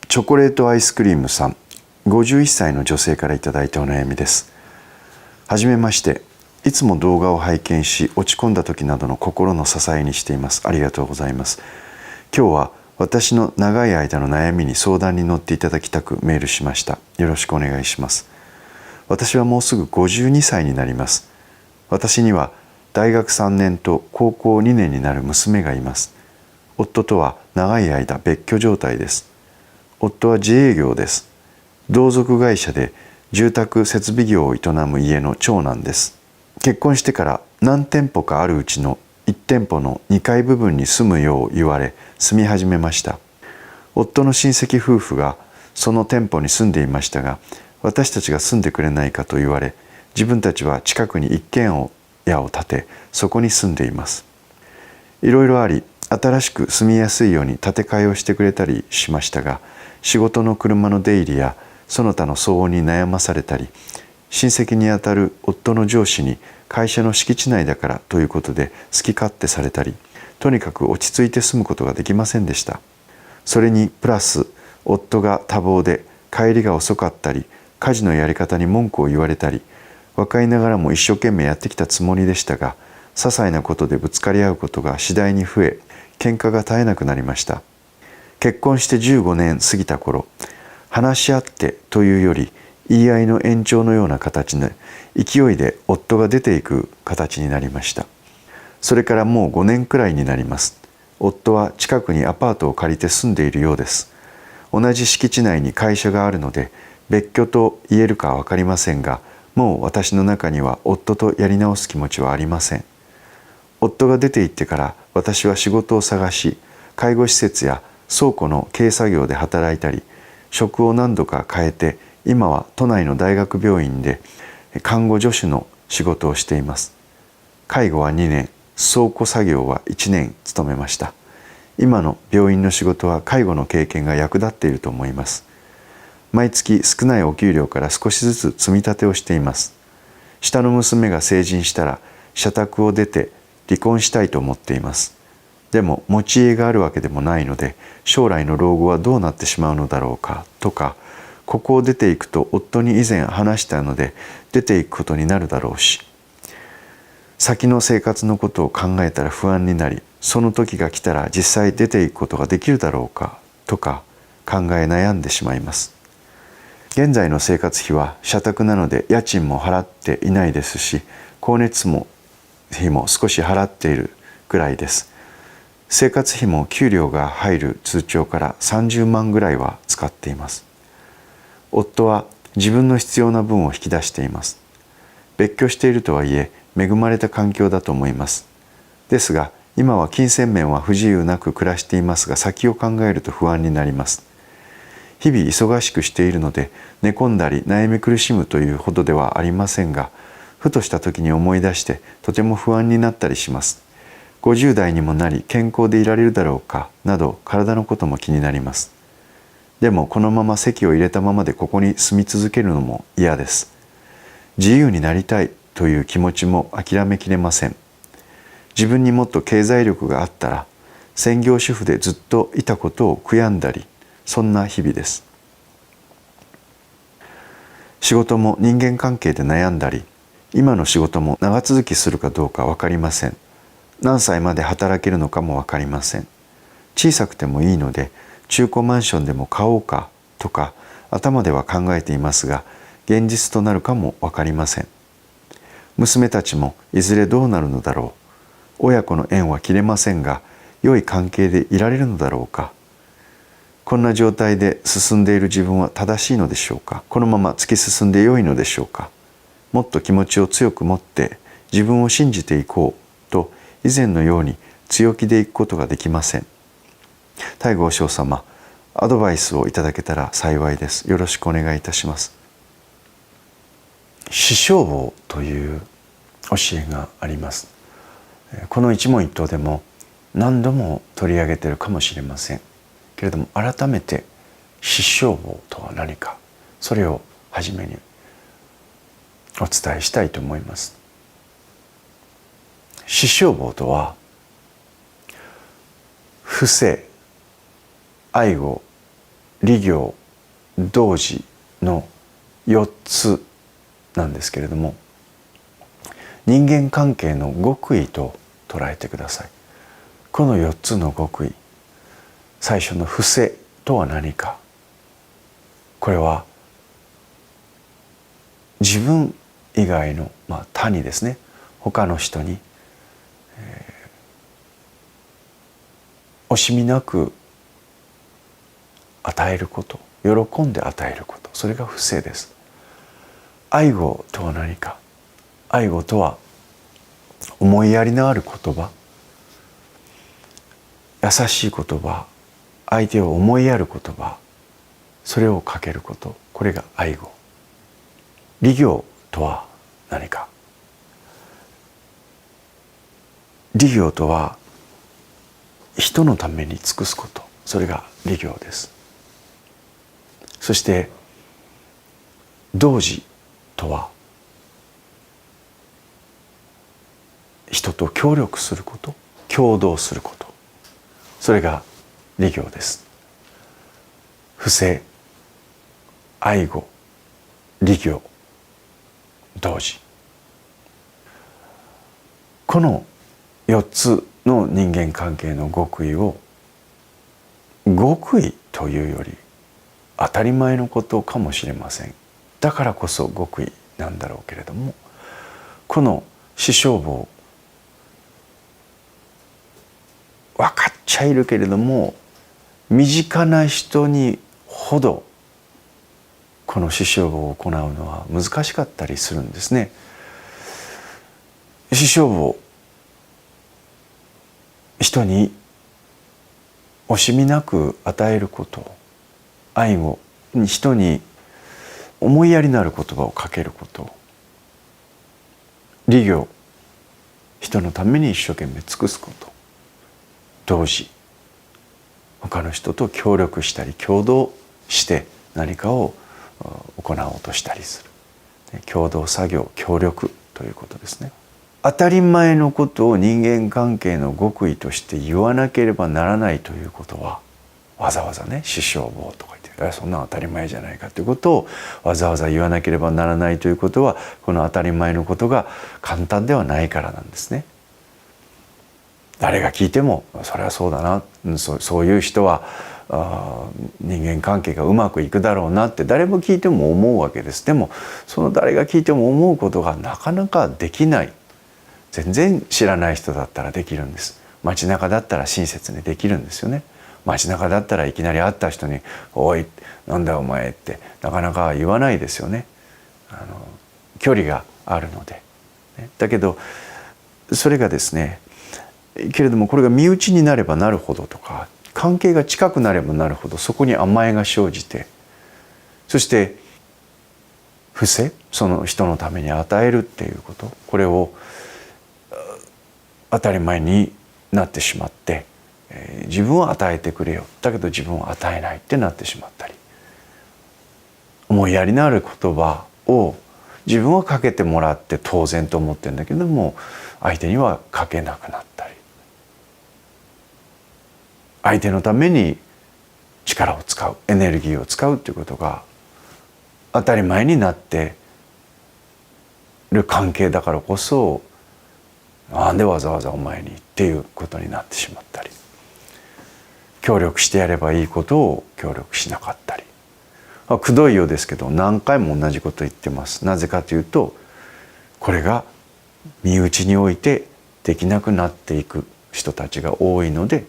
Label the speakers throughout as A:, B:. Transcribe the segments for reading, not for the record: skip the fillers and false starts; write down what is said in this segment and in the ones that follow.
A: チョコレートアイスクリームさん、51歳の女性からいただいたお悩みです。はじめまして。いつも動画を拝見し、落ち込んだ時などの心の支えにしています。ありがとうございます。今日は私の長い間の悩みに相談に乗っていただきたくメールしました。よろしくお願いします。私はもうすぐ52歳になります。私には大学3年と高校2年になる娘がいます。夫とは長い間別居状態です。夫は自営業です。同族会社で住宅設備業を営む家の長男です。結婚してから何店舗かあるうちの1店舗の2階部分に住むよう言われ住み始めました。夫の親戚夫婦がその店舗に住んでいましたが、私たちが住んでくれないかと言われ、自分たちは近くに一軒家を建て、そこに住んでいます。いろいろあり、新しく住みやすいように建て替えをしてくれたりしましたが、仕事の車の出入りやその他の騒音に悩まされたり、親戚にあたる夫の上司に会社の敷地内だからということで好き勝手されたり、とにかく落ち着いて住むことができませんでした。それにプラス、夫が多忙で帰りが遅かったり、家事のやり方に文句を言われたり、若いながらも一生懸命やってきたつもりでしたが、些細なことでぶつかり合うことが次第に増え、喧嘩が絶えなくなりました。結婚して15年過ぎた頃、話し合ってというより言い合いの延長のような形で勢いで夫が出ていく形になりました。それからもう5年くらいになります。夫は近くにアパートを借りて住んでいるようです。同じ敷地内に会社があるので別居と言えるかは分かりませんが、もう私の中には夫とやり直す気持ちはありません。夫が出て行ってから私は仕事を探し、介護施設や倉庫の軽作業で働いたり、職を何度か変えて、今は都内の大学病院で看護助手の仕事をしています。介護は2年、倉庫作業は1年務めました。今の病院の仕事は介護の経験が役立っていると思います。毎月少ないお給料から少しずつ積み立てをしています。下の娘が成人したら社宅を出て離婚したいと思っています。でも持ち家があるわけでもないので、将来の老後はどうなってしまうのだろうかとか、ここを出ていくと夫に以前話したので出ていくことになるだろうし、先の生活のことを考えたら不安になり、その時が来たら実際出ていくことができるだろうかとか考え悩んでしまいます。現在の生活費は社宅なので家賃も払っていないですし、光熱費も少し払っているくらいです。生活費も給料が入る通帳から30万ぐらいは使っています。夫は自分の必要な分を引き出しています。別居しているとはいえ恵まれた環境だと思います。ですが今は金銭面は不自由なく暮らしていますが、先を考えると不安になります。日々忙しくしているので寝込んだり悩み苦しむというほどではありませんが、ふとした時に思い出してとても不安になったりします。50代にもなり健康でいられるだろうかなど体のことも気になります。でもこのまま籍を入れたままでここに住み続けるのも嫌です。自由になりたいという気持ちも諦めきれません。自分にもっと経済力があったら専業主婦でずっといたことを悔やんだり、そんな日々です。仕事も人間関係で悩んだり、今の仕事も長続きするかどうか分かりません。何歳まで働けるのかも分かりません。小さくてもいいので中古マンションでも買おうかとか頭では考えていますが、現実となるかも分かりません。娘たちもいずれどうなるのだろう。親子の縁は切れませんが、良い関係でいられるのだろうか。こんな状態で進んでいる自分は正しいのでしょうか。このまま突き進んで良いのでしょうか。もっと気持ちを強く持って自分を信じていこうと以前のように強気でいくことができません。大御和尚様、アドバイスをいただけたら幸いです。よろしくお願いいたします。師匠法という教えがあります。この一問一答でも何度も取り上げているかもしれませんけれども、改めて師匠法とは何か、それをはじめにお伝えしたいと思います。師匠法とは、不正、愛護、利行、同時の4つなんですけれども、人間関係の極意と捉えてください。この4つの極意、最初の伏せとは何か。これは自分以外の、他にですね、他の人に、惜しみなく与えること、喜んで与えること、それが伏せです。愛語とは何か。愛語とは思いやりのある言葉、優しい言葉、相手を思いやる言葉、それをかけること、これが愛語。利行とは何か。利行とは人のために尽くすこと、それが利行です。そして同時とは人と協力すること、共同すること、それが利行です。伏せ、愛語、利行、同時、この4つの人間関係の極意を、極意というより当たり前のことかもしれません。だからこそ極意なんだろうけれども、この視床棒、分かっちゃいるけれども、身近な人にほどこの視床棒を行うのは難しかったりするんですね。視床棒、人に惜しみなく与えること、愛語、人に思いやりのある言葉をかけること、利行、人のために一生懸命尽くすこと、同時、他の人と協力したり共同して何かを行おうとしたりする、共同作業、協力ということですね。当たり前のことを人間関係の極意として言わなければならないということは、わざわざね、視床棒とか言って、そんな当たり前じゃないかということをわざわざ言わなければならないということは、この当たり前のことが簡単ではないからなんですね。誰が聞いてもそれはそうだな、そういう人は人間関係がうまくいくだろうなって誰も聞いても思うわけです。でもその誰が聞いても思うことがなかなかできない。全然知らない人だったらできるんです。街中だったら親切にできるんですよね。街中だったらいきなり会った人に「おい、なんだお前」ってなかなか言わないですよね。距離があるので。だけどそれがですね、けれどもこれが身内になればなるほどとか、関係が近くなればなるほどそこに甘えが生じて、そして伏せ、その人のために与えるっていうこと、これを当たり前になってしまって、自分は与えてくれよ、だけど自分は与えないってなってしまったり、思いやりのある言葉を自分はかけてもらって当然と思ってるんだけども、相手にはかけなくなったり、相手のために力を使う、エネルギーを使うということが当たり前になってる関係だからこそ、なんでわざわざお前にっていうことになってしまったり、協力してやればいいことを協力しなかったり、くどいようですけど何回も同じこと言ってます。なぜかというと、これが身内においてできなくなっていく人たちが多いので、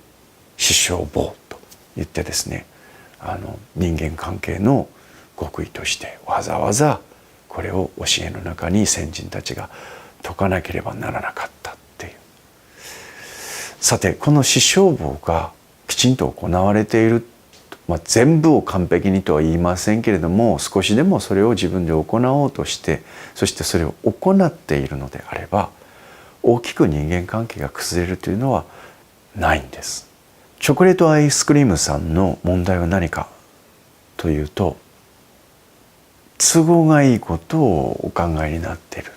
A: 視床棒と言ってですね、人間関係の極意としてわざわざこれを教えの中に先人たちが解かなければならなかったっていう。さて、この視床棒がきちんと行われている、全部を完璧にとは言いませんけれども、少しでもそれを自分で行おうとして、そしてそれを行っているのであれば、大きく人間関係が崩れるというのはないんです。チョコレートアイスクリームさんの問題は何かというと、都合がいいことをお考えになっている、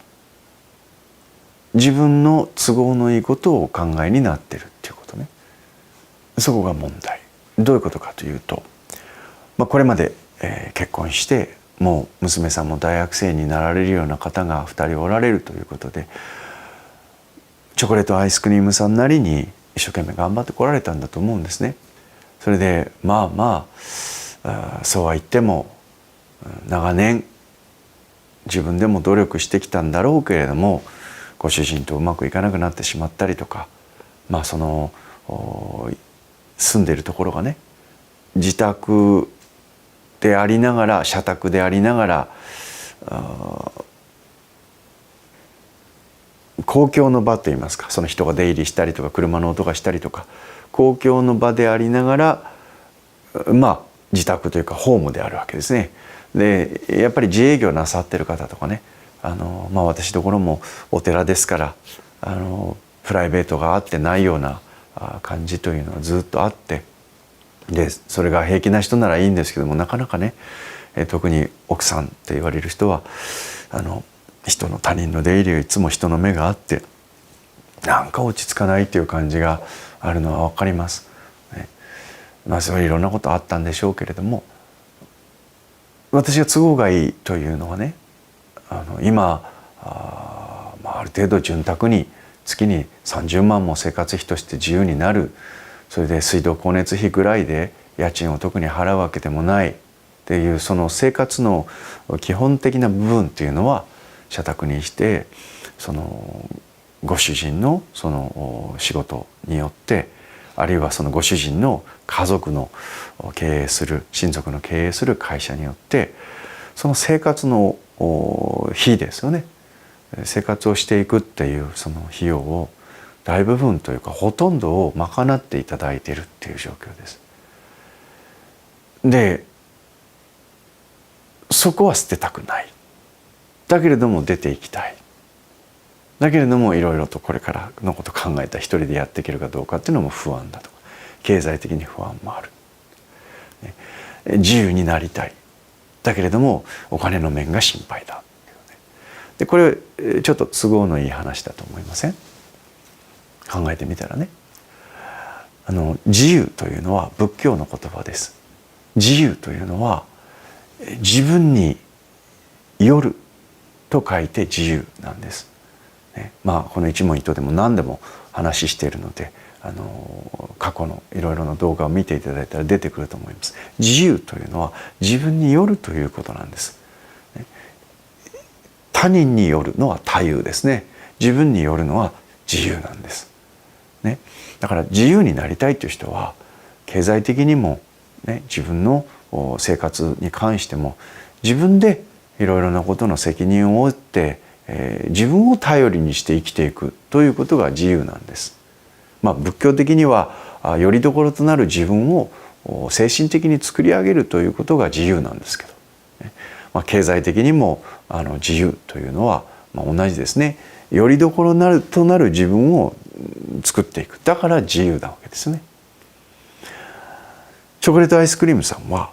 A: 自分の都合のいいことをお考えになっているっていうことね。そこが問題。どういうことかというと、これまで、結婚してもう娘さんも大学生になられるような方が2人おられるということで、チョコレートアイスクリームさんなりに一生懸命頑張ってこられたんだと思うんですね。それでそうは言っても長年自分でも努力してきたんだろうけれども、ご主人とうまくいかなくなってしまったりとか、その住んでいるところがね、自宅でありながら社宅でありながら公共の場といいますか、その人が出入りしたりとか車の音がしたりとか公共の場でありながら自宅というかホームであるわけですね。でやっぱり自営業なさってる方とかね、私どころもお寺ですからプライベートがあってないような感じというのはずっとあって、でそれが平気な人ならいいんですけども、なかなかね、特に奥さんって言われる人は人の他人の出入りをいつも人の目があってなんか落ち着かないっていう感じがあるのは分かります、ね。それいろんなことあったんでしょうけれども、私が都合がいいというのはね、今ある程度潤沢に月に30万も生活費として自由になる、それで水道光熱費ぐらいで家賃を特に払うわけでもないっていう、その生活の基本的な部分っていうのは社宅にして、そのご主人のその仕事によって、あるいはそのご主人の家族の経営する親族の経営する会社によってその生活の費ですよね、生活をしていくっていうその費用を大部分というかほとんどを賄っていただいているっていう状況です。でそこは捨てたくない、だけれども出ていきたい、だけれどもいろいろとこれからのこと考えた一人でやっていけるかどうかっていうのも不安だとか、経済的に不安もある、自由になりたい、だけれどもお金の面が心配だ。でこれちょっと都合のいい話だと思いません？考えてみたらね、自由というのは仏教の言葉です。自由というのは自分によると書いて自由なんです。この一問一答でも何でも話しているので過去のいろいろな動画を見ていただいたら出てくると思います。自由というのは自分によるということなんです。他人によるのは他有ですね。自分によるのは自由なんです。だから自由になりたいという人は経済的にも、自分の生活に関しても自分でいろいろなことの責任を負って、自分を頼りにして生きていくということが自由なんです。仏教的にはよりどころとなる自分を精神的に作り上げるということが自由なんですけど、経済的にも自由というのは同じですね。よりどころとなる自分を作っていく、だから自由なわけですね。チョコレートアイスクリームさんは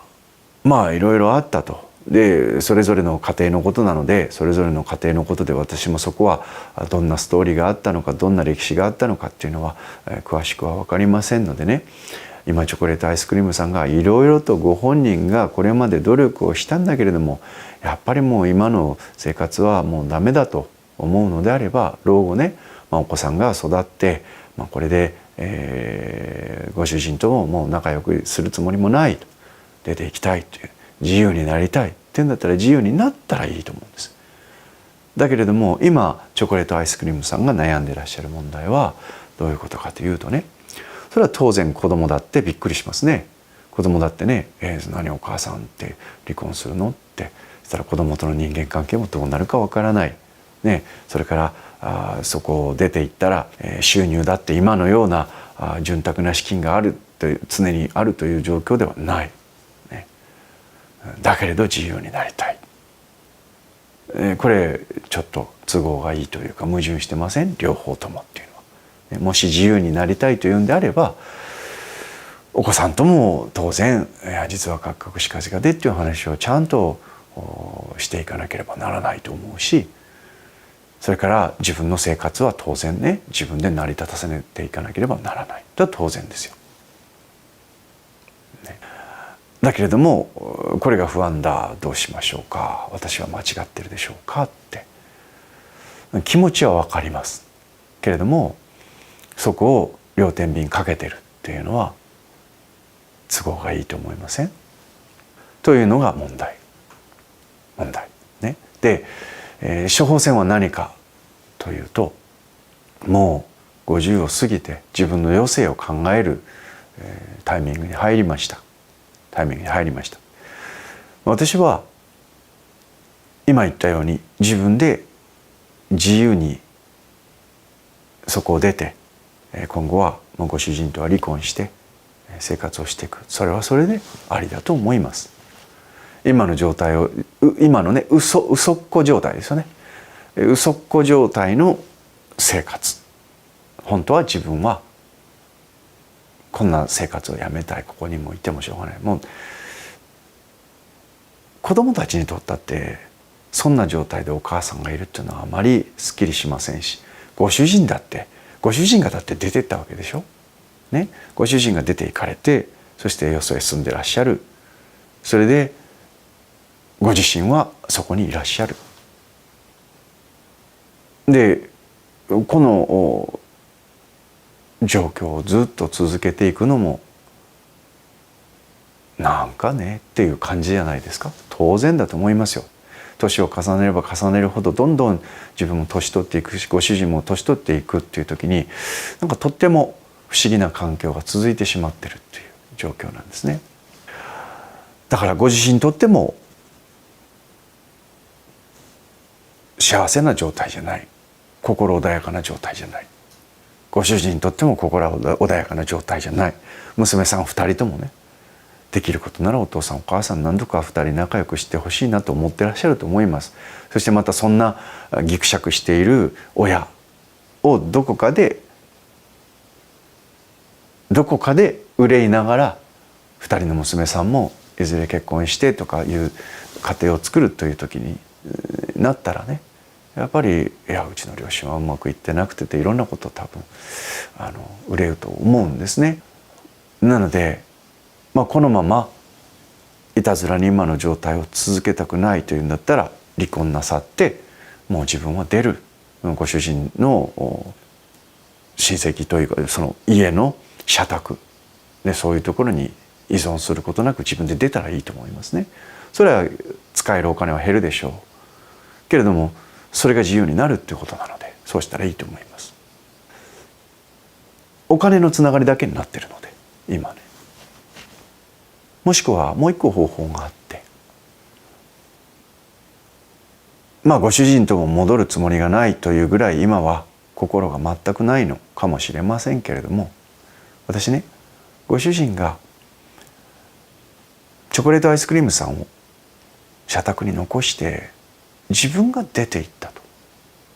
A: いろいろあったと。でそれぞれの家庭のことなので、それぞれの家庭のことで私もそこはどんなストーリーがあったのか、どんな歴史があったのかっていうのは詳しくは分かりませんのでね、今チョコレートアイスクリームさんがいろいろとご本人がこれまで努力をしたんだけれども、やっぱりもう今の生活はもうダメだと思うのであれば、老後ね、お子さんが育って、これで、ご主人ともう仲良くするつもりもないと、出ていきたいという、自由になりたいっていうんだったら自由になったらいいと思うんです。だけれども今チョコレートアイスクリームさんが悩んでいらっしゃる問題はどういうことかというとね、それは当然子供だってびっくりしますね。子供だってね、何お母さんって離婚するのってそしたら子供との人間関係もどうなるかわからない、それからそこを出ていったら、収入だって今のような潤沢な資金があるという常にあるという状況ではない、だけれど自由になりたい、これちょっと都合がいいというか矛盾してません？両方ともっていうのは。もし自由になりたいというんであればお子さんとも当然実はカクカクしかじかでっていう話をちゃんとしていかなければならないと思うし、それから自分の生活は当然ね、自分で成り立たせていかなければならない。それは当然ですよ。だけれどもこれが不安だ、どうしましょうか、私は間違ってるでしょうかって気持ちは分かりますけれども、そこを両天秤かけてるっていうのは都合がいいと思いません？というのが問題ね。で、処方箋は何かというと、もう50を過ぎて自分の余生を考えるタイミングに入りました。私は今言ったように自分で自由にそこを出て、今後はもうご主人とは離婚して生活をしていく、それはそれでありだと思います。今の状態を、今のね、嘘っこ状態ですよね。嘘っこ状態の生活、本当は自分はこんな生活をやめたい、ここにもいてもしょうがない、もう子供たちにとったってそんな状態でお母さんがいるっていうのはあまりすっきりしませんし、ご主人がだって出てったわけでしょ、ね、ご主人が出て行かれて、そしてよそへ住んでらっしゃる、それでご自身はそこにいらっしゃる。でこの状況をずっと続けていくのもなんかねっていう感じじゃないですか。当然だと思いますよ。年を重ねれば重ねるほどどんどん自分も年取っていくし、ご主人も年取っていくっていう時に、なんかとっても不思議な環境が続いてしまってるっていう状況なんですね。だからご自身にとっても幸せな状態じゃない、心穏やかな状態じゃない、ご主人にとっても心穏やかな状態じゃない、娘さん2人ともね、できることならお父さんお母さん何度か2人仲良くしてほしいなと思ってらっしゃると思います。そしてまたそんなぎくしゃくしている親をどこかで憂いながら、2人の娘さんもいずれ結婚してとかいう家庭を作るという時になったらね、やっぱりうちの両親はうまくいってなくていろんなことを多分憂うと思うんですね。なので、このままいたずらに今の状態を続けたくないというんだったら離婚なさって、もう自分は出る、ご主人の親戚というかその家の社宅でそういうところに依存することなく自分で出たらいいと思いますね。それは使えるお金は減るでしょうけれども、それが自由になるっていうことなので、そうしたらいいと思います。お金のつながりだけになってるので今ね。もしくはもう一個方法があって、ご主人とも戻るつもりがないというぐらい今は心が全くないのかもしれませんけれども、私ね、ご主人がチョコレートアイスクリームさんを社宅に残して自分が出て行ったと、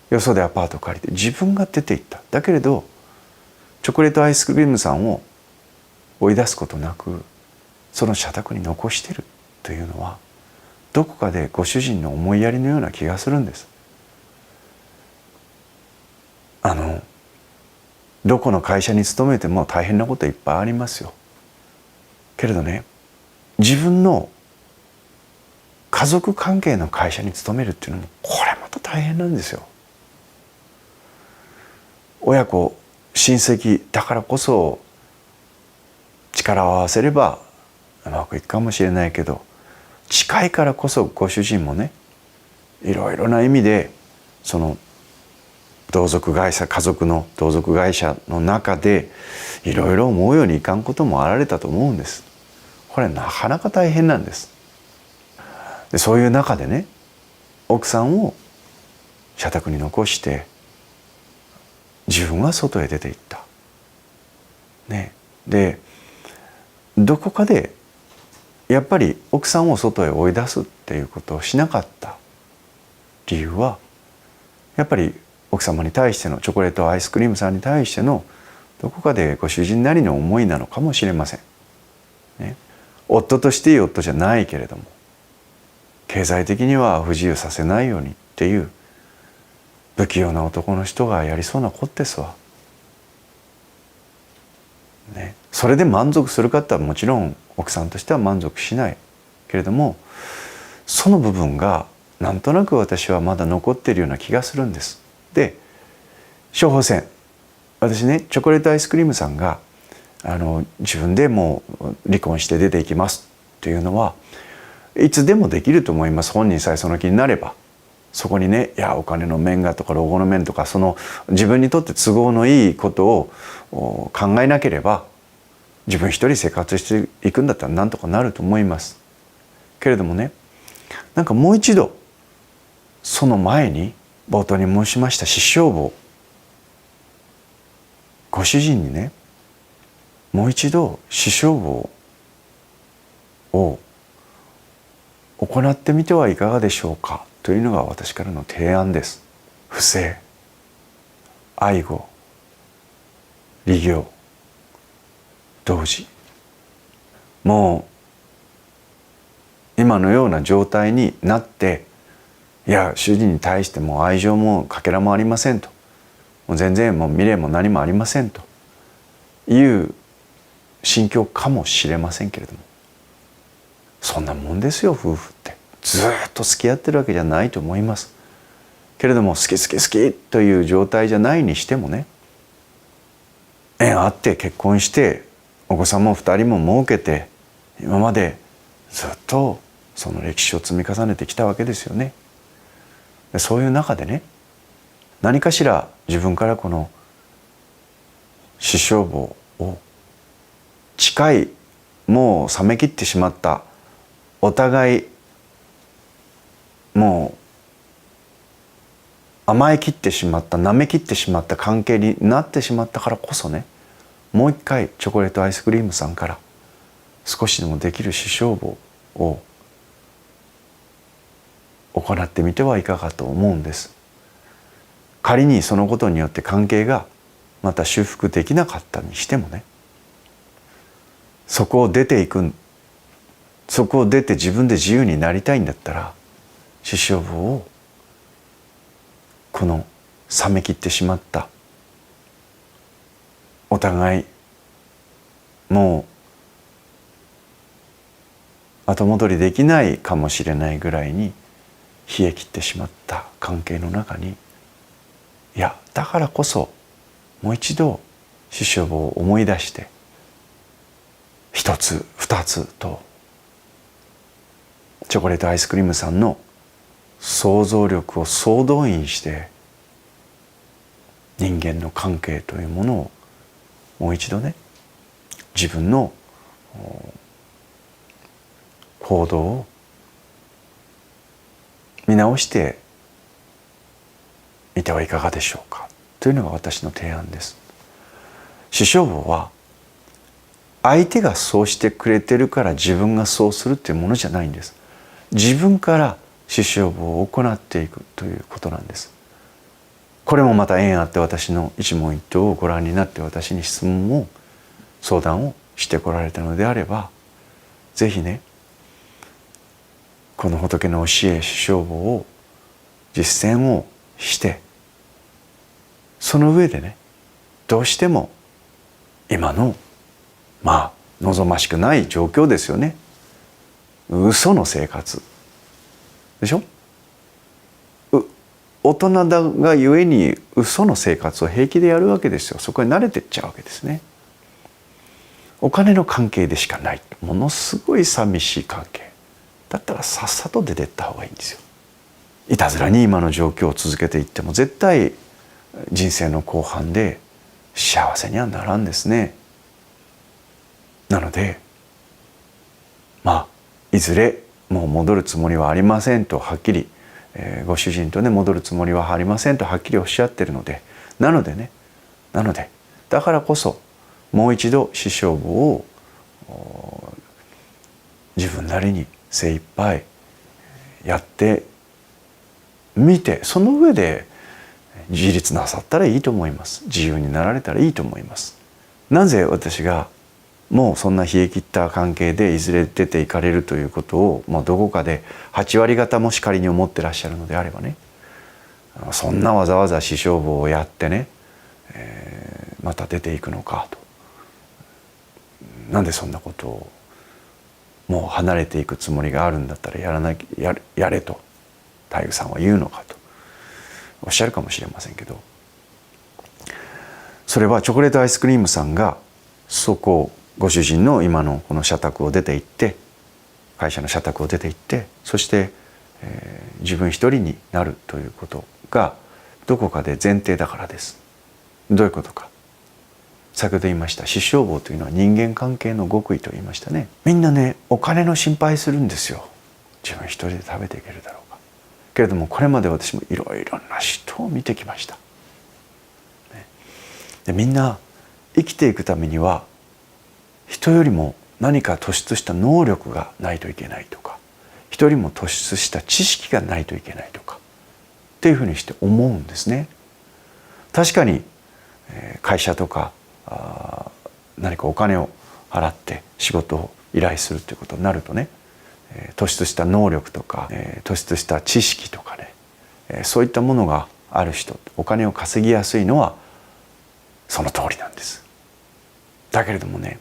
A: よそでアパート借りて自分が出て行った。だけれどチョコレートアイスクリームさんを追い出すことなくその社宅に残してるというのは、どこかでご主人の思いやりのような気がするんです。どこの会社に勤めても大変なこといっぱいありますよ。けれどね、自分の家族関係の会社に勤めるっていうのもこれまた大変なんですよ。親子親戚だからこそ力を合わせればうまくいくかもしれないけど、近いからこそご主人もね、いろいろな意味でその家族の同族会社の中でいろいろ思うようにいかんこともあられたと思うんです。これなかなか大変なんです。でそういう中でね、奥さんを社宅に残して自分は外へ出て行った。ね、でどこかでやっぱり奥さんを外へ追い出すっていうことをしなかった理由は、やっぱり奥様に対しての、チョコレートアイスクリームさんに対してのどこかでご主人なりの思いなのかもしれません、ね、夫としていい夫じゃないけれども経済的には不自由させないようにっていう不器用な男の人がやりそうなことですわ、ね、それで満足するかってもちろん奥さんとしては満足しないけれども、その部分がなんとなく私はまだ残っているような気がするんです。で、処方箋、私ね、チョコレートアイスクリームさんが自分でもう離婚して出ていきますというのはいつでもできると思います。本人さえその気になれば。そこにね、いやお金の面がとか老後の面とか、その自分にとって都合のいいことを考えなければ、自分一人生活していくんだったらなんとかなると思います。けれどもね、なんかもう一度その前に冒頭に申しました師匠母、ご主人にね、もう一度師匠母を行ってみてはいかがでしょうかというのが私からの提案です。不正、愛護、利行、同時、もう今のような状態になって、いや主人に対しても愛情もかけらもありませんと、もう全然もう未練も何もありませんという心境かもしれませんけれども、そんなもんですよ夫婦って。ずっと付き合ってるわけじゃないと思います。けれども好き好き好きという状態じゃないにしてもね、縁あって結婚してお子さんも2人も設けて、今までずっとその歴史を積み重ねてきたわけですよね。そういう中でね、何かしら自分からこの師匠母を近い、もう冷めきってしまった、お互いもう甘えきってしまった、舐めきってしまった関係になってしまったからこそね、もう一回チョコレートアイスクリームさんから少しでもできる師匠母を行ってみてはいかがと思うんです。仮にそのことによって関係がまた修復できなかったにしてもね、そこを出ていく、そこを出て自分で自由になりたいんだったら、師匠母をこの冷めきってしまった、お互いもう後戻りできないかもしれないぐらいに冷え切ってしまった関係の中に、いやだからこそもう一度師匠母を思い出して、一つ二つとチョコレートアイスクリームさんの想像力を総動員して人間の関係というものをもう一度ね、自分の行動を見直してみてはいかがでしょうかというのが私の提案です。師匠母は相手がそうしてくれてるから自分がそうするっていうものじゃないんです。自分から師匠母を行っていくということなんです。これもまた縁あって私の一問一答をご覧になって私に質問を相談をしてこられたのであれば、ぜひね、この仏の教え師匠母を実践をして、その上でね、どうしても今の望ましくない状況ですよね。嘘の生活でしょ。大人だがゆえに嘘の生活を平気でやるわけですよ。そこに慣れてっちゃうわけですね。お金の関係でしかない、ものすごい寂しい関係だったらさっさと出てった方がいいんですよ。いたずらに今の状況を続けていっても絶対人生の後半で幸せにはならんですね。なのでいずれもう戻るつもりはありませんとはっきり、ご主人とね戻るつもりはありませんとはっきりおっしゃってるので、なのでだからこそもう一度師匠母を自分なりに精一杯やってみて、その上で自立なさったらいいと思います。自由になられたらいいと思います。なぜ私がもうそんな冷え切った関係でいずれ出ていかれるということをどこかで8割方もし仮に思ってらっしゃるのであればね、そんなわざわざ師匠母をやってね、また出ていくのかとなんでそんなことをもう離れていくつもりがあるんだったらやれと大愚さんは言うのかとおっしゃるかもしれませんけど、それはチョコレートアイスクリームさんがそこをご主人の今のこの社宅を出て行って、会社の社宅を出て行って、そして、自分一人になるということがどこかで前提だからです。どういうことか。先ほど言いました視床棒というのは人間関係の極意と言いましたね。みんなね、お金の心配するんですよ。自分一人で食べていけるだろうか。けれどもこれまで私もいろいろな人を見てきました。でみんな生きていくためには人よりも何か突出した能力がないといけないとか、人よりも突出した知識がないといけないとかっていうふうにして思うんですね。確かに会社とか何かお金を払って仕事を依頼するということになるとね、突出した能力とか突出した知識とかね、そういったものがある人、お金を稼ぎやすいのはその通りなんです。だけれどもね、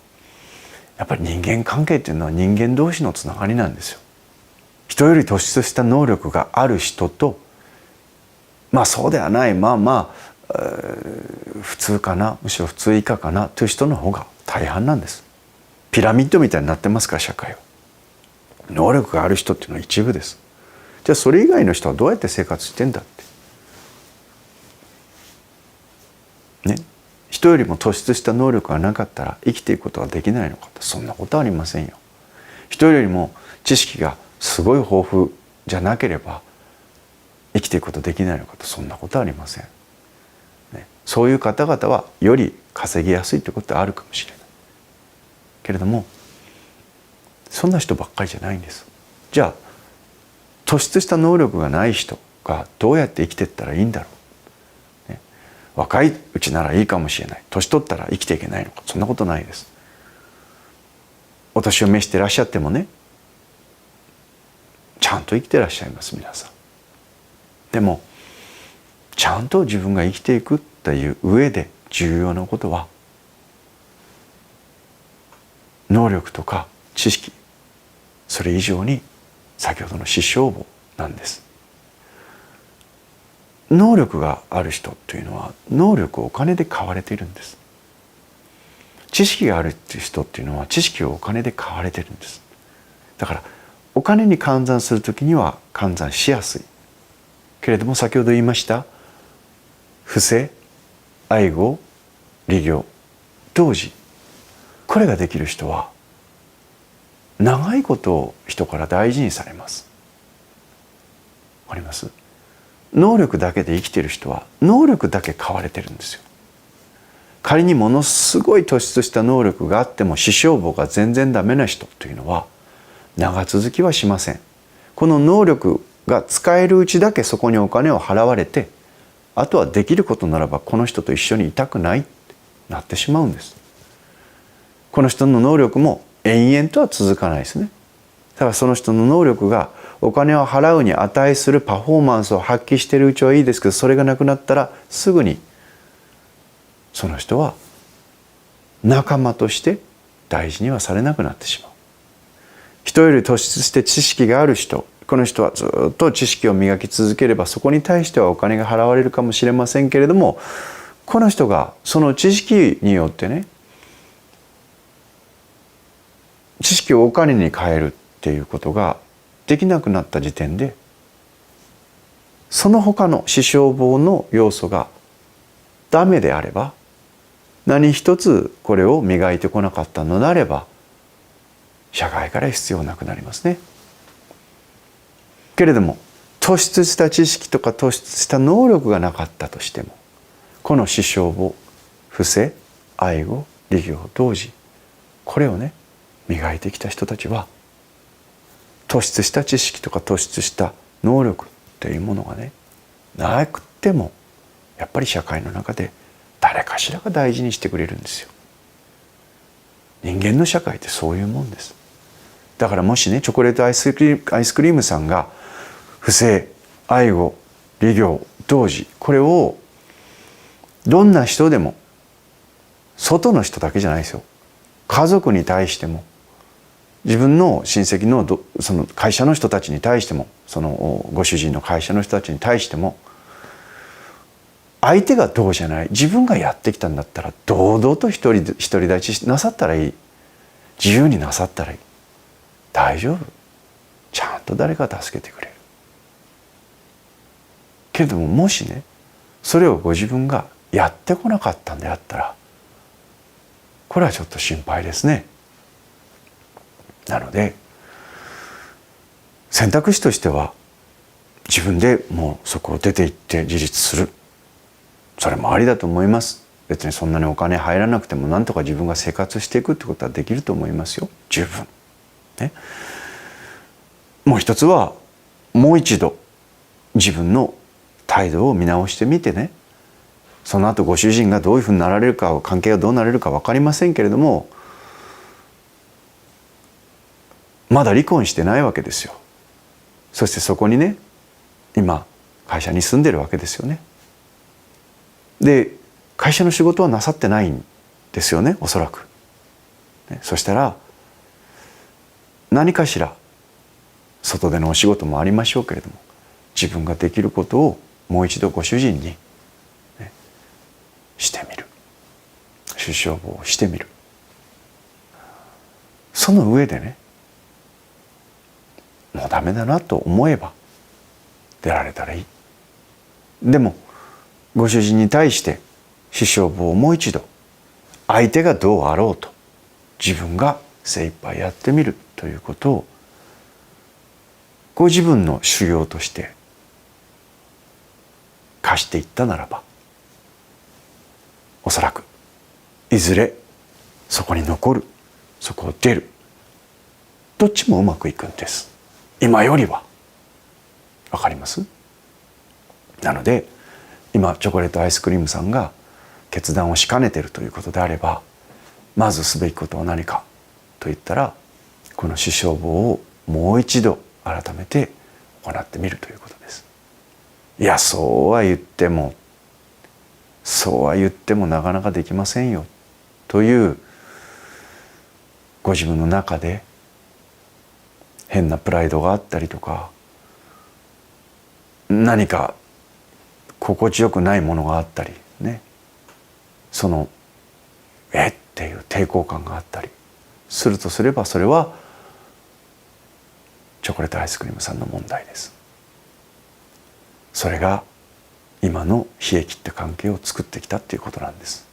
A: やっぱり人間関係っていうのは人間同士のつながりなんですよ。人より突出した能力がある人と、まあそうではない、普通かな、むしろ普通以下かなという人の方が大半なんです。ピラミッドみたいになってますから社会は。能力がある人っていうのは一部です。じゃあそれ以外の人はどうやって生活してんだってね。人よりも突出した能力がなかったら生きていくことはできないのかと、そんなことはありませんよ。人よりも知識がすごい豊富じゃなければ生きていくことできないのかと、そんなことはありません。そういう方々はより稼ぎやすいということはあるかもしれないけれども、そんな人ばっかりじゃないんです。じゃあ突出した能力がない人がどうやって生きていったらいいんだろう、若いうちならいいかもしれない、年取ったら生きていけないのか、そんなことないです。お年を召していらっしゃってもね、ちゃんと生きていらっしゃいます皆さん。でもちゃんと自分が生きていくという上で重要なことは能力とか知識、それ以上に先ほどの視床棒なんです。能力がある人というのは能力をお金で買われているんです。知識があるっていう人っていうのは知識をお金で買われているんです。だからお金に換算するときには換算しやすいけれども、先ほど言いました不正、愛護、利業、同時、これができる人は長いことを人から大事にされます。わかります？能力だけで生きている人は能力だけ買われてるんですよ。仮にものすごい突出した能力があっても視床棒が全然ダメな人というのは長続きはしません。この能力が使えるうちだけそこにお金を払われて、あとはできることならばこの人と一緒にいたくないってなってしまうんです。この人の能力も延々とは続かないですね。だからその人の能力がお金を払うに値するパフォーマンスを発揮しているうちはいいですけど、それがなくなったらすぐにその人は仲間として大事にはされなくなってしまう。人より突出して知識がある人、この人はずっと知識を磨き続ければそこに対してはお金が払われるかもしれませんけれども、この人がその知識によってね、知識をお金に変えるっていうことができなくなった時点で、その他の視床棒の要素がダメであれば、何一つこれを磨いてこなかったのであれば社会から必要なくなりますね。けれども突出した知識とか突出した能力がなかったとしても、この視床棒、不正、愛護、利業、同時、これをね磨いてきた人たちは突出した知識とか突出した能力というものがねなくてもやっぱり社会の中で誰かしらが大事にしてくれるんですよ。人間の社会ってそういうもんです。だからもしねチョコレートアイスクリームさんが不正、愛護、利業、同時、これをどんな人でも外の人だけじゃないですよ、家族に対しても、自分の親戚のその会社の人たちに対しても、そのご主人の会社の人たちに対しても、相手がどうじゃない、自分がやってきたんだったら堂々と独り立ちなさったらいい。自由になさったらいい。大丈夫。ちゃんと誰か助けてくれる。けれども、もしね、それをご自分がやってこなかったんであったら、これはちょっと心配ですね。なので選択肢としては、自分でもうそこを出て行って自立する、それもありだと思います。別にそんなにお金入らなくてもなんとか自分が生活していくってことはできると思いますよ、十分ね。もう一つは、もう一度自分の態度を見直してみてね、その後ご主人がどういうふうになられるか、関係がどうなれるか分かりませんけれども、まだ離婚してないわけですよ。そしてそこにね、今会社に住んでるわけですよね。で、会社の仕事はなさってないんですよね、おそらく。そしたら何かしら外でのお仕事もありましょうけれども、自分ができることをもう一度ご主人に、ね、してみる。出生簿をしてみる。その上でね、もうダメだなと思えば出られたらいい。でもご主人に対して死傷簿をもう一度、相手がどうあろうと自分が精一杯やってみるということを、ご自分の修行として課していったならば、おそらくいずれそこに残る、そこを出る、どっちもうまくいくんです。今よりは。わかります？なので今チョコレートアイスクリームさんが決断をしかねているということであれば、まずすべきことは何かといったら、この死傷簿をもう一度改めて行ってみるということです。いや、そうは言ってもなかなかできませんよというご自分の中で変なプライドがあったりとか、何か心地よくないものがあったりね、そのっていう抵抗感があったりするとすれば、それはチョコレートアイスクリームさんの問題です。それが今の冷え切った関係を作ってきたっていうことなんです。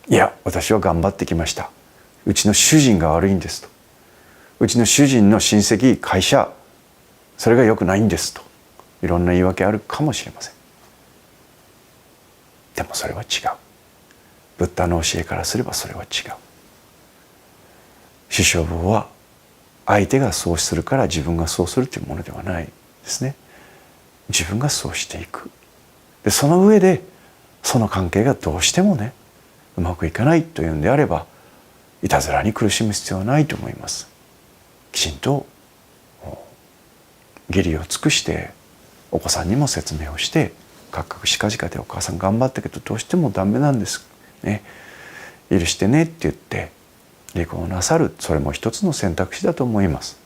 A: いや、私は頑張ってきました、うちの主人が悪いんですと、うちの主人の親戚、会社、それが良くないんですと、いろんな言い訳あるかもしれません。でもそれは違う。ブッダの教えからすればそれは違う。死傷簿は相手がそうするから自分がそうするというものではないですね。自分がそうしていく。でその上でその関係がどうしてもね、うまくいかないというんであれば、いたずらに苦しむ必要はないと思います。きちんと義理を尽くしてお子さんにも説明をして、かっかくしかじかでお母さん頑張ったけどどうしてもダメなんですね、許してねって言って離婚をなさる、それも一つの選択肢だと思います。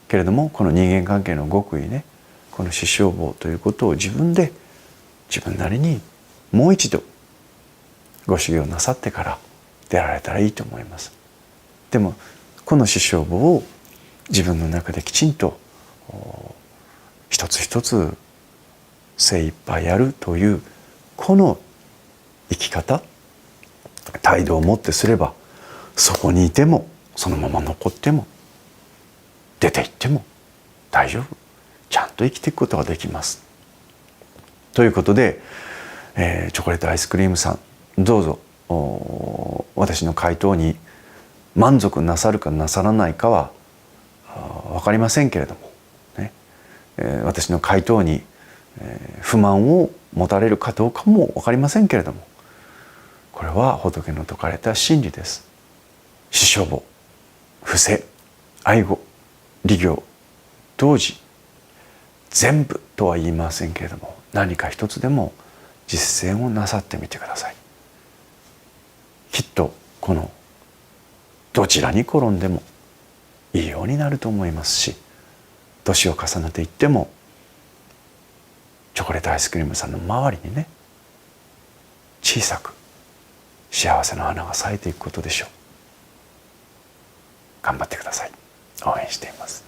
A: けれども、この人間関係の極意ね、この死傷簿ということを自分で自分なりにもう一度ご修行なさってから出られたらいいと思います。でもこの死傷簿を自分の中できちんと一つ一つ精一杯やるというこの生き方、態度をもってすれば、そこにいてもそのまま残っても出て行っても大丈夫、ちゃんと生きていくことができます。ということで、チョコレートアイスクリームさん、どうぞ私の回答に満足なさるかなさらないかは分かりませんけれども、ね、私の回答に不満を持たれるかどうかも分かりませんけれども、これは仏の説かれた真理です。死傷簿、伏せ、愛護、利行、同時、全部とは言いませんけれども、何か一つでも実践をなさってみてください。きっとこのどちらに転んでもいいようになると思いますし、年を重ねていってもチョコレートアイスクリームさんの周りにね、小さく幸せの花が咲いていくことでしょう。頑張ってください。応援しています。